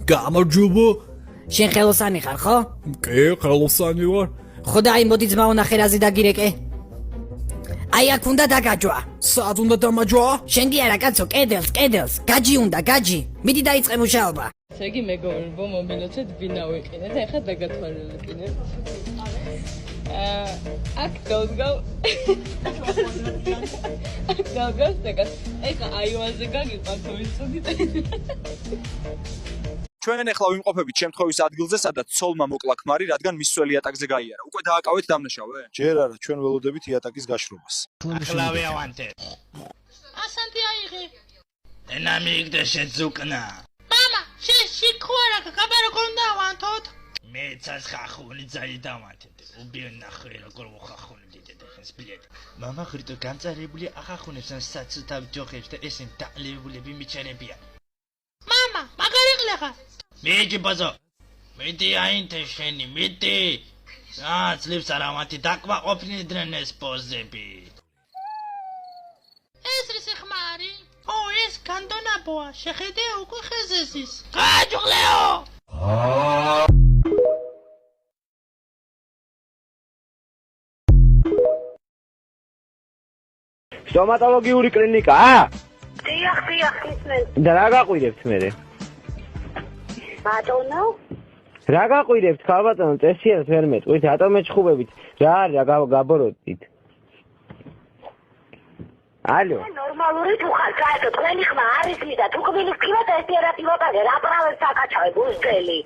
გამარჯობა. შენ ხელოსანი ხარ, ხო? კი, ხელოსანი ვარ. ხო და აი მოდი ძმაო ნახე რაზე დაგირეკე. აი აქ უნდა დაგაჯვა. სად უნდა დამაჯვა? შენ კი არა კაცო, კედელს, გაჯი უნდა, გაჯი. მიდი დაიწყე მუშაობა. ესე იგი მეგობრებო, მომილოცეთ ბინა ვიყინეთ, ეხლა დაგათვალიერებინეთ. აქ დავდგავ. აქ დავდგავ ეგას. ეხლა აივანზე გაგიყვანთ ვიცოდით. ჩვენ ახლა ვიმყოფებით შემთხვევის ადგილზე, სადაც ცოლმა მოკლა ქმარი, რადგან მისველი იატაკზე გაიარა. უკვე დააკავეთ დამნაშავე? ჯერ არა, ჩვენ ველოდებით იატაკის გაშრობას. ახლავე ავანტე. ასანტი აიღე. დინამიკდა შეძუკნა. მამა, შიქوارა კაბარო კონდა ავანთოთ. მე ცას ხახუნი ძალი დავანთეთ. უბიენ ნახე როგორ მოხახუნი დიდე ხეს ბილეთ. მამა ხრიტო განწარებული ახახუნებს ან საცუთავ ჯოხებს და ესენ დალეულები მიჩერებია. მამა, მაგარი ყლეხა. მიჯი ბაზო. მიდი აინთე შენი, მიდი. ძლებს არავანტი დაკმაყოფილდნენ ეს პოზები. ეს რისი ხმარი? ო, ეს კანტონაბოა, შეხედე უკვე ხეზესის. გაჯუღლეო! სტომატოლოგიური კლინიკაა? დიახ, ისმენ. და რა გაყვირებთ მერე? ბატონო? რა გაყვირებთ, ხალბატონო, წესიერად ვერ მეტყვით, რატომ მეჩხუბებით? რა არის, რა გაბოროტით? ალო. ნორმალური თუ ხარ, კაცო, თქვენი ხმა არის მიდა, თუ კბილის ქიმატა ესიარატი ვატაგე, რა პრავებს საკაჩავე გულგელი.